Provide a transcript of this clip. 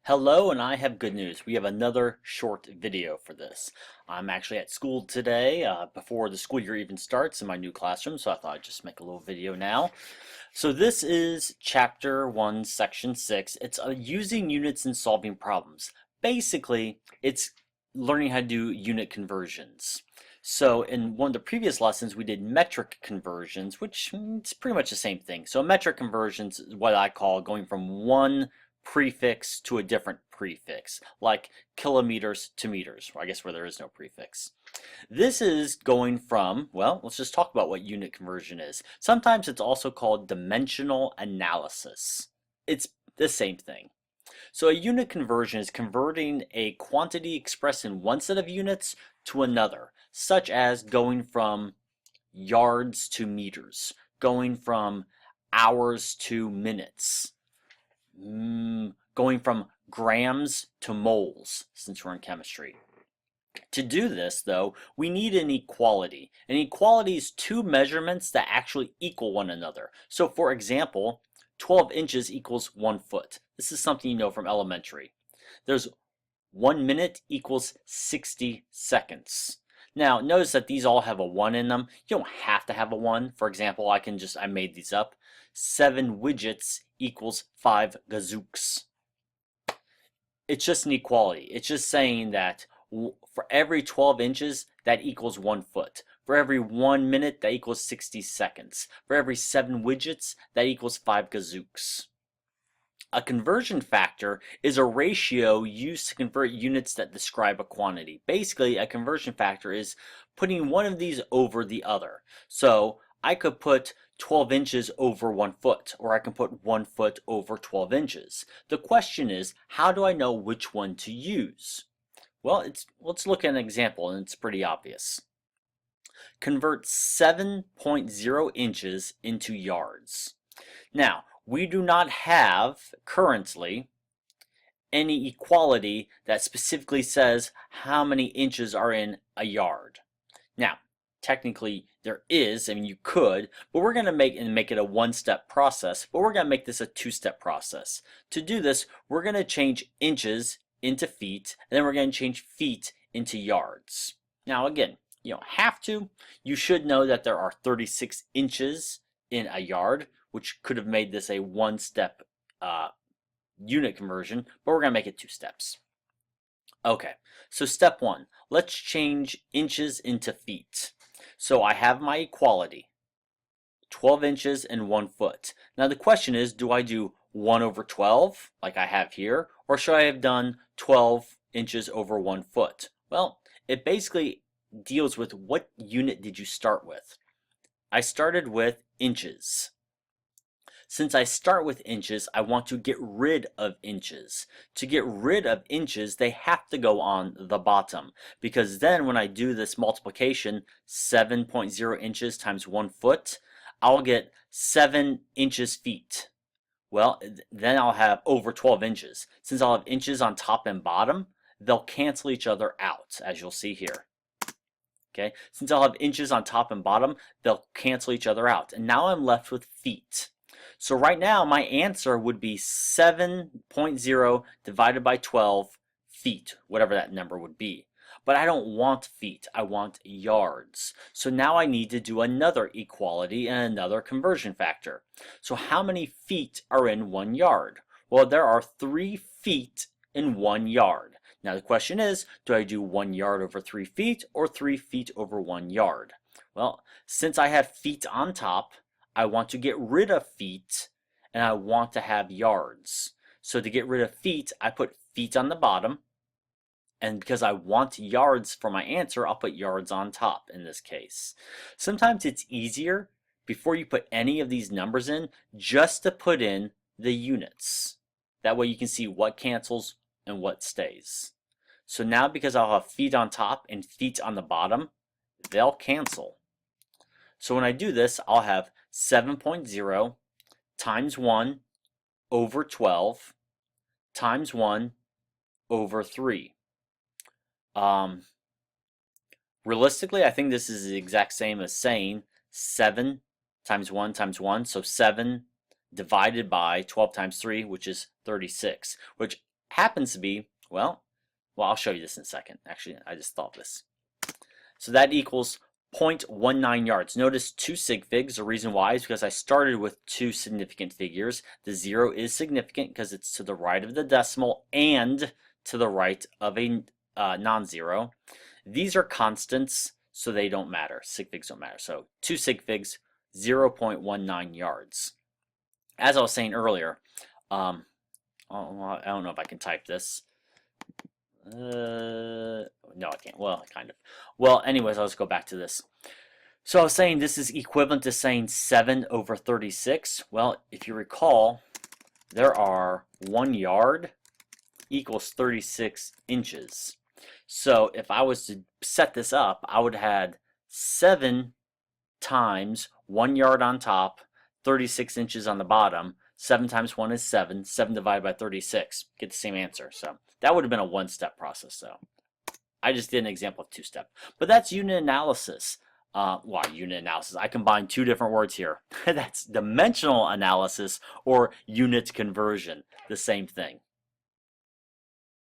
Hello, and I have good news. We have another short video for this. I'm actually at school today before the school year even starts in my new classroom, so I thought I'd just make a little video now. So this is Chapter 1, Section 6. It's using units and solving problems. Basically, it's learning how to do unit conversions. So in one of the previous lessons, we did metric conversions, which it's pretty much the same thing. So metric conversions is what I call going from one prefix to a different prefix, like kilometers to meters, or I guess where there is no prefix. This is going from, well, let's just talk about what unit conversion is. Sometimes it's also called dimensional analysis. It's the same thing. So a unit conversion is converting a quantity expressed in one set of units to another, such as going from yards to meters, going from hours to minutes, going from grams to moles, since we're in chemistry. To do this, though, we need an equality. An equality is two measurements that actually equal one another. So, for example, 12 inches equals 1 foot. This is something you know from elementary. There's 1 minute equals 60 seconds. Now, notice that these all have a 1 in them. You don't have to have a 1. For example, I made these up. 7 widgets equals 5 gazooks. It's just an equality. It's just saying that for every 12 inches, that equals 1 foot. For every 1 minute, that equals 60 seconds. For every 7 widgets, that equals 5 gazooks. A conversion factor is a ratio used to convert units that describe a quantity. Basically, a conversion factor is putting one of these over the other. So I could put 12 inches over 1 foot, or I can put 1 foot over 12 inches. The question is, how do I know which one to use? Well, let's look at an example, and it's pretty obvious. Convert 7.0 inches into yards. Now, we do not have currently any equality that specifically says how many inches are in a yard. Now, technically there is, I mean you could, but we're going to make it a one-step process, but we're going to make this a two-step process. To do this, we're going to change inches into feet, and then we're going to change feet into yards. Now again, you don't have to. You should know that there are 36 inches in a yard, which could have made this a one-step unit conversion, but we're going to make it 2 steps. Okay, so step 1, let's change inches into feet. So I have my equality, 12 inches and 1 foot. Now the question is, do I do 1 over 12, like I have here, or should I have done 12 inches over 1 foot? Well, it basically deals with what unit did you start with. I started with inches. Since I start with inches, I want to get rid of inches. To get rid of inches, they have to go on the bottom, because then when I do this multiplication, 7.0 inches times 1 foot, I'll get 7 inches feet. Well, then I'll have over 12 inches. Since I'll have inches on top and bottom, they'll cancel each other out, as you'll see here. Okay, since I'll have inches on top and bottom, they'll cancel each other out. And now I'm left with feet. So right now, my answer would be 7.0 divided by 12 feet, whatever that number would be. But I don't want feet, I want yards. So now I need to do another equality and another conversion factor. So how many feet are in 1 yard? Well, there are 3 feet in 1 yard. Now the question is, do I do 1 yard over 3 feet or 3 feet over 1 yard? Well, since I have feet on top, I want to get rid of feet, and I want to have yards. So to get rid of feet, I put feet on the bottom, and because I want yards for my answer, I'll put yards on top in this case. Sometimes it's easier, before you put any of these numbers in, just to put in the units. That way you can see what cancels and what stays. So now because I'll have feet on top and feet on the bottom, they'll cancel. So when I do this, I'll have 7.0 times 1 over 12 times 1 over 3. Realistically, I think this is the exact same as saying 7 times 1 times 1. So 7 divided by 12 times 3, which is 36, which happens to be, well, I'll show you this in a second. Actually, I just thought this. So that equals 0.19 yards. Notice 2 sig figs. The reason why is because I started with 2 significant figures. The 0 is significant because it's to the right of the decimal and to the right of a non-zero. These are constants, so they don't matter. Sig figs don't matter. So 2 sig figs, 0.19 yards. As I was saying earlier, I don't know if I can type this. No, I can't. Well, kind of. Well, anyways, let's go back to this. So I was saying this is equivalent to saying 7 over 36. Well, if you recall, there are 1 yard equals 36 inches. So if I was to set this up, I would have had 7 times 1 yard on top, 36 inches on the bottom. 7 times 1 is 7. 7 divided by 36. Get the same answer. So that would have been a one-step process. So I just did an example of two-step. But that's unit analysis. Unit analysis. I combined 2 different words here. That's dimensional analysis or unit conversion. The same thing.